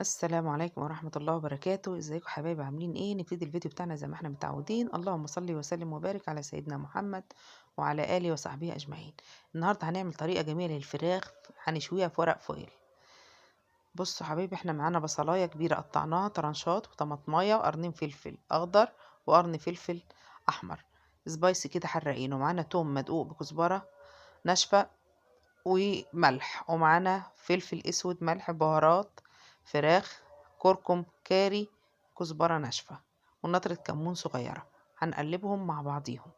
السلام عليكم ورحمة الله وبركاته. ازيكم حبايبي؟ عاملين ايه؟ نبتدي الفيديو بتاعنا زي ما احنا متعودين. اللهم صل وسلم وبارك على سيدنا محمد وعلى آله وصحبه أجمعين. النهاردة هنعمل طريقة جميلة للفراخ، هنشويها في ورق فويل. بصوا حبايبي، احنا معانا بصلاية كبيرة قطعناها طرنشات، وطماطماية، وقرنين فلفل أخضر، وقرن فلفل أحمر سبايسي كده حراقين، ومعانا توم مدقوق بكزبرة ناشفة وملح، ومعانا فلفل اسود، ملح، بهارات فراخ، كركم، كاري، كزبرة ناشفة، ونطرة كمون صغيرة. هنقلبهم مع بعضيهم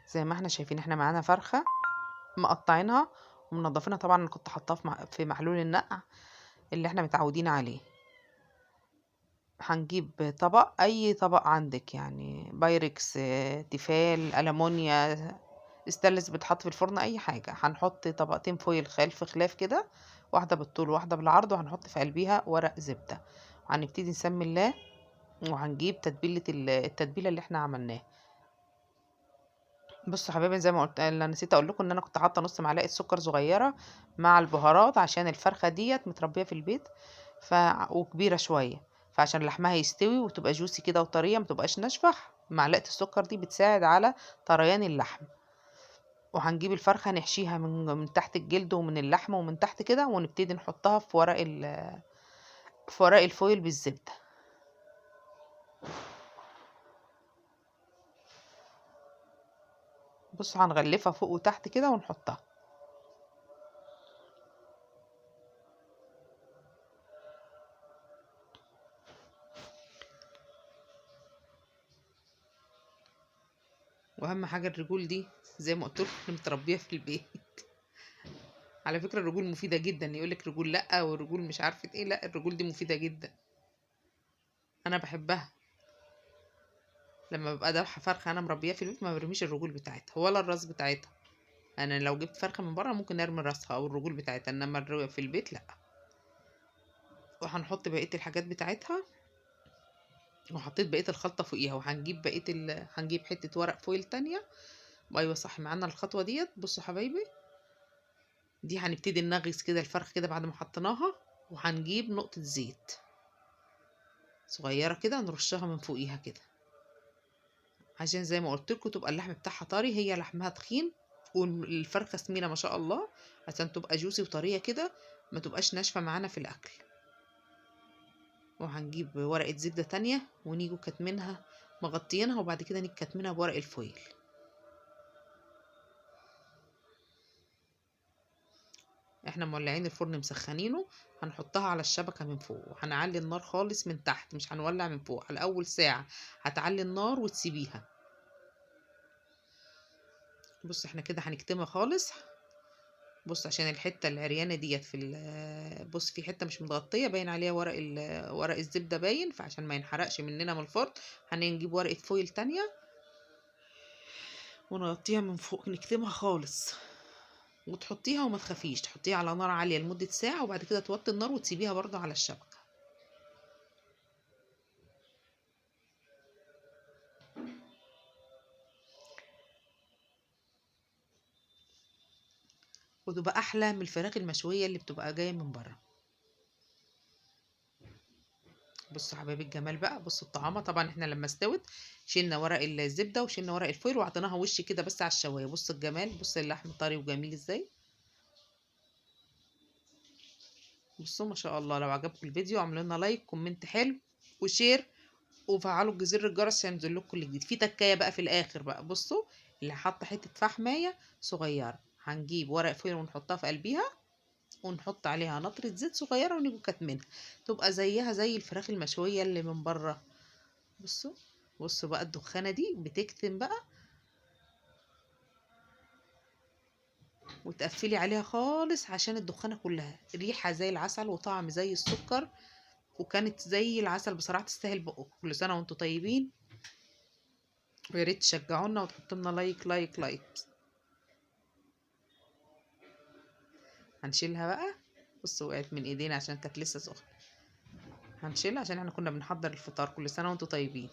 زي ما احنا شايفين. احنا معانا فرخة مقطعينها ومنضفينها، طبعا انا كنت حطاها في محلول النقع اللي احنا متعودين عليه. هنجيب طبق، اي طبق عندك، يعني بايركس، تيفال، ألمونيا، استانلس بتحط في الفرن، اي حاجه. هنحط طبقتين فويل خلف خلاف كده، واحده بالطول وواحده بالعرض، وهنحط في قلبيها ورق زبده، وهنبتدي نسمي الله. وهنجيب تتبيله التتبيله اللي احنا عملناها. بصوا حبايبي، زي ما قلت، انا نسيت اقول لكم ان انا كنت حاطه نص معلقه سكر صغيره مع البهارات، عشان الفرخه ديت متربيه في البيت وكبيره شويه، فعشان لحمها يستوي وتبقى جوسي كده وطريه، ما تبقاش ناشفه. معلقه السكر دي بتساعد على طريان اللحم. وهنجيب الفرخه نحشيها من تحت الجلد ومن اللحم ومن تحت كده، ونبتدي نحطها في ورق الفويل بالزبده. بصوا، هنغلفها فوق وتحت كده ونحطها. واهم حاجه الرجول دي، زي ما قلت لكم، متربيه في البيت. على فكرة الرجول مفيدة جدا. يقولك رجول لأ، والرجول مش عارفة ايه، لأ، الرجول دي مفيدة جدا، أنا بحبها. لما ببقى ذابحة فرخة أنا مربية في البيت، ما برميش الرجول بتاعتها ولا الراس بتاعتها. أنا لو جبت فرخة من بره ممكن أرمي راسها أو الرجول بتاعتها، إنما في البيت لأ. وهنحط بقية الحاجات بتاعتها، وحطيت بقية الخلطة فوقيها، وهنجيب هنجيب حتة ورق فويل تانية. أيوة صح، معانا الخطوة ديت. بصوا حبايبي، دي هنبتدي نغرز كده الفرخة كده بعد ما حطيناها، وهنجيب نقطة زيت صغيرة كده نرشها من فوقيها كده، عشان زي ما قلت لكم تبقى اللحم بتاعها طري. هي لحمها تخين والفرخه سمينه ما شاء الله، عشان تبقى جوسي وطريه كده، ما تبقاش ناشفه معانا في الاكل. وهنجيب ورقه زبده تانية ونيجوا كاتمينها، مغطيينها، وبعد كده نيجي كاتمينها بورق الفويل. احنا مولعين الفرن مسخنينه، هنحطها على الشبكه من فوق، وهنعلي النار خالص من تحت، مش هنولع من فوق. على اول ساعه هتعلي النار وتسيبيها. بص احنا كده هنكتمها خالص. بص، عشان الحته العريانه ديت بص في حته مش متغطيه باين عليها ورق الزبده باين، فعشان ما ينحرقش مننا من الفرن هنجيب ورقه فويل تانية ونغطيها من فوق، نكتمها خالص. وتحطيها وما تخافيش، تحطيها على نار عاليه لمده ساعه، وبعد كده توطي النار وتسيبيها برضه على الشبكه. وتبقى احلى من الفراخ المشويه اللي بتبقى جايه من بره. بصوا حبايب الجمال بقى، بصوا الطعامه. طبعا احنا لما استوت شلنا ورق الزبده وشلنا ورق الفويل وعطيناها وش كده بس على الشوايه. بصوا الجمال، بصوا اللحم طري وجميل ازاي. بصوا ما شاء الله. لو عجبكم الفيديو اعملوا لنا لايك، كومنت حلو، وشير، وفعلوا جزر الجرس عشان ينزل لكم كل جديد. في تكايه بقى في الاخر بقى، بصوا اللي حاطه حته فحمايه صغيره، هنجيب ورق فويل ونحطها في قلبيها، ونحط عليها نطره زيت صغيره، ونيجوا كاتمينها، تبقى زيها زي الفراخ المشويه اللي من بره. بصوا، بصوا بقى الدخانه دي بتكتم بقى، وتقفلي عليها خالص عشان الدخانه كلها ريحه زي العسل وطعم زي السكر، وكانت زي العسل بصراحة، تستاهل بقكم. كل سنة وانتم طيبين، ويا ريت تشجعونا وتحطوا لنا لايك لايك لايك. هنشيلها بقى. بصوا وقعت من ايدينا عشان كانت لسه سخنة. هنشيلها عشان احنا كنا بنحضر الفطار. كل سنة وانتم طيبين.